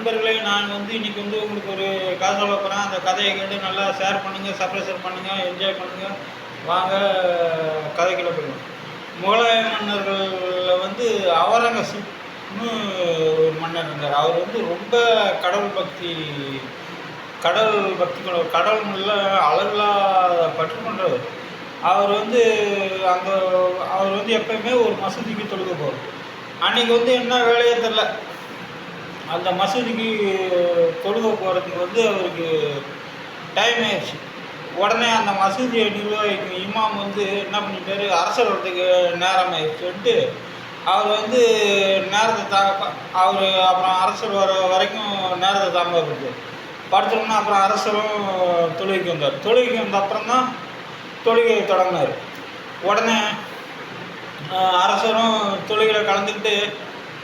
நண்பர்களே, நான் வந்து இன்னைக்கு வந்து உங்களுக்கு ஒரு கதை சொல்ல போறேன். அந்த கதைய கேட்டு நல்லா ஷேர் பண்ணுங்க, சப்ஸ்கிரைப் பண்ணுங்க, என்ஜாய் பண்ணுங்க. வாங்க கதைக்குள்ள போயிடலாம். முகலாய மன்னர்கள்ல வந்து அவுரங்கசீப்னு ஒரு மன்னர் இருந்தார். அவர் வந்து ரொம்ப கடவுள் பக்தி கடவுள் பக்தி கொண்டவர். கடவுள் மேல அளவில்லாத பற்று கொண்டவர். அவர் வந்து அங்க அவர் வந்து எப்பயுமே ஒரு மசூதிக்கு தொழுக போவார். அன்னைக்கு வந்து என்ன வேலையே தெரில. அந்த மசூதிக்கு தொழுக போகிறதுக்கு வந்து அவருக்கு டைம் ஆயிடுச்சு. உடனே அந்த மசூதியை நிர்வகிக்கும் இமாம் வந்து என்ன பண்ணிட்டாரு, அரசர் வரதுக்கு நேரம் ஆயிடுச்சுன்ட்டு அவர் வந்து நேரத்தை அவர் அப்புறம் அரசர் வர வரைக்கும் நேரத்தை தாமதப்படுத்தார். படுத்தோம்னா அப்புறம் அரசரும் தொழுகைக்கு வந்தார். தொழுகைக்கு வந்த அப்புறம் தான் தொழுகையை தொடங்கினார். உடனே அரசரும் தொழுகையில் கலந்துக்கிட்டு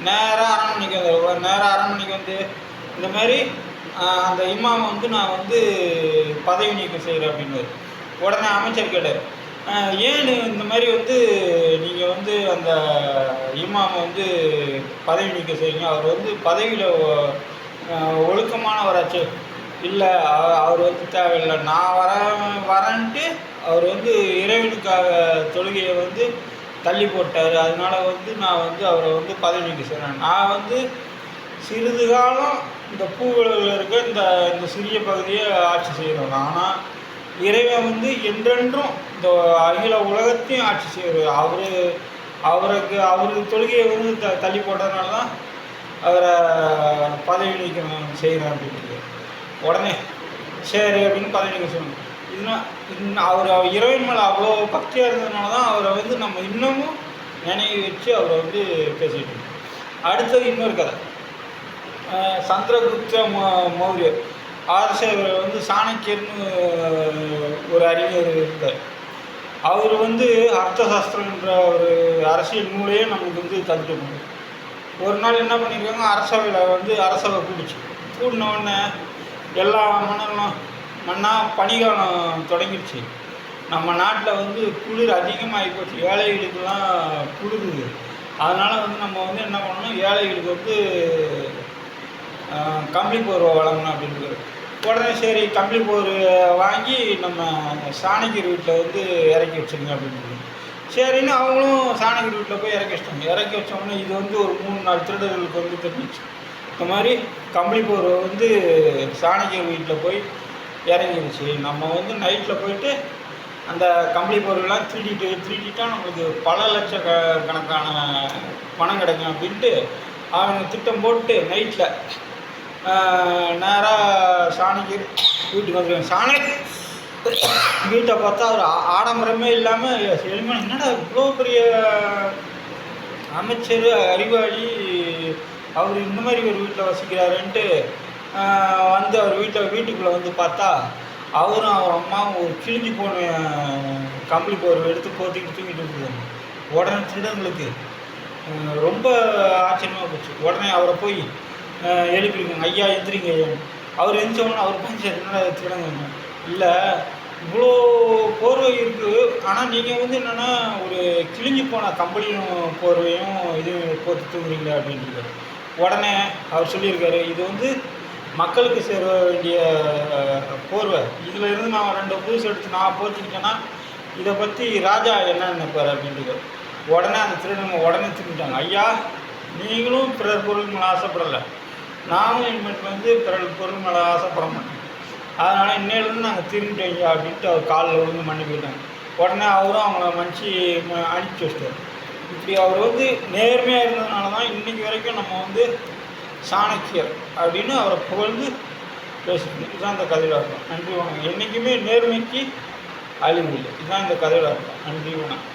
நேராக அரண்மனைக்கு வந்து இந்த மாதிரி அந்த இமாமை வந்து நான் வந்து பதவி நீக்கம் செய்கிறேன் அப்படின்னாரு. உடனே அமைச்சர் கேட்டார், ஏன் இந்த மாதிரி வந்து நீங்கள் வந்து அந்த இமாமை வந்து பதவி நீக்கம் செய்கிறீங்க, அவர் வந்து பதவியில் ஒழுக்கமானவராச்சு. இல்லை, அவர் வந்து தேவையில்லை, நான் வரேன்ட்டு அவர் வந்து இறைவனுக்காக தொழுகையை வந்து தள்ளி போட்டார். அதனால வந்து நான் வந்து அவரை வந்து பதவி நீக்கம் செய்கிறேன். நான் வந்து சிறிது காலம் இந்த பூவுலகில் இருக்க இந்த சிறிய பகுதியை ஆட்சி செய்கிறோம். ஆனால் இறைவன் வந்து என்றென்றும் இந்த அகில உலகத்தையும் ஆட்சி செய்கிறார். அவருக்கு தொழுகையை வந்து தள்ளி போட்டதுனால தான் அவரை பதவி நீக்கம் செய்கிறேன் அப்படின்ட்டு. உடனே சரி அப்படின்னு பதவி நீக்கம் செய்யணும். அவர் இறைவன் மேலே அவ்வளோ பக்தியாக இருந்ததுனால தான் அவரை வந்து நம்ம இன்னமும் நினைவு வச்சு அவரை வந்து பேசிகிட்டு இருக்கோம். அடுத்தது இன்னொரு கதை. சந்திரகுப்த மௌரியர் அரசர் வந்து சாணக்கியர்னு ஒரு அறிஞர் இருந்தார். அவர் வந்து அர்த்தசாஸ்திரம் என்ற ஒரு அரசியல் நூலையே நமக்கு வந்து தந்துட்டு போனார். ஒரு நாள் என்ன பண்ணியிருக்காங்க, அரசவை கூடினோடனே எல்லா பனிகாலம் தொடங்கிடுச்சு. நம்ம நாட்டில் வந்து குளிர் அதிகமாகி போச்சு. ஏழைகளுக்கெல்லாம் குளிருது. அதனால் வந்து நம்ம வந்து என்ன பண்ணணும், ஏழைகளுக்கு வந்து கம்பளி போர்வை வழங்கணும் அப்படின்றது. உடனே சரி கம்பளி போர்வை வாங்கி நம்ம சாணக்கியர் வீட்டில் வந்து இறக்கி வச்சுருங்க அப்படின்றது. சரின்னு அவங்களும் சாணக்கியர் வீட்டில் போய் இறக்கி வச்சிட்டாங்க. இறக்கி வச்சோடனே இது வந்து ஒரு 3-4 திருடர்களுக்கு வந்து தெரிஞ்சிச்சு. இந்த மாதிரி கம்பளி போர்வை வந்து சாணக்கியர் வீட்டில் போய் இறங்கிடுச்சு. நம்ம வந்து நைட்டில் போயிட்டு அந்த கம்பளி பொருள்லாம் திருடிட்டா நம்மளுக்கு பல லட்ச கணக்கான பணம் கிடைக்கும் அப்படின்ட்டு அவங்க திட்டம் போட்டு நைட்டில் நேராக சாணக்கியர் வீட்டுக்கு வந்துருக்காங்க. சாணக்கியர் வீட்டை பார்த்தா அவர் ஆடம்பரமே இல்லாமல் செல்வன், என்னடா இவ்வளோ பெரிய அமைச்சர் அறிவாளி அவர் இந்த மாதிரி ஒரு வீட்டில் வசிக்கிறாருன்ட்டு வந்து அவர் வீட்டுக்குள்ளே வந்து பார்த்தா அவரும் அவர் அம்மாவும் ஒரு கிழிஞ்சி போன கம்பளி போர்வை எடுத்து போத்திக்கிட்டு தூங்கிட்டு இருக்காங்க. உடனே திருடங்களுக்கு ரொம்ப ஆச்சரியமாக போச்சு. உடனே அவரை போய் எழுப்பியிருக்காங்க, ஐயா எந்திரிங்க ஐயான்னு. அவர் எந்திரிச்சோன்னு அவர் பஞ்சு என்னடா திருடங்க, இல்லை இவ்வளோ போர்வை இருக்குது, ஆனால் நீங்கள் வந்து என்னென்னா ஒரு கிழிஞ்சி போன கம்பளியும் போர்வையும் இது போட்டு தூங்குறீங்களா அப்படின்ட்டு. உடனே அவர் சொல்லியிருக்காரு, இது வந்து மக்களுக்கு சேர வேண்டிய போர்வை, இதில் இருந்து நான் 2 புதுசு எடுத்து நான் போத்திக்கிட்டேன்னா இதை பற்றி ராஜா என்ன நினைப்பார் அப்படின்ட்டு. உடனே அந்த திருடங்க உடனே திரும்பிட்டாங்க, ஐயா நீங்களும் பிறர் பொருள் மேலே ஆசைப்படலை, நானும் இனிமேட்டு வந்து பிறர் பொருள் மேலே ஆசைப்பட மாட்டேன், அதனால் இன்னையிலேருந்து நாங்கள் திரும்பிட்டோம் ஐயா அப்படின்ட்டு அவர் காலில் விழுந்து மன்னிப்பு கேட்டாங்க. உடனே அவரும் அவங்கள மன்னிச்சு அனுப்பிச்சி வச்சிட்டார். இப்படி அவர் வந்து நேர்மையாக இருந்ததுனால தான் இன்றைக்கி வரைக்கும் நம்ம வந்து சாணக்கியர் அப்படின்னு அவரை புகழ்ந்து பேசிக்கணும். இதுதான் இந்த கதையில் இருக்கும். நன்றி வணக்கம். என்றைக்குமே நேர்மைக்கு அழிவு இல்லை. இதுதான் இந்த கதையில் இருக்கும். நன்றி வணக்கம்.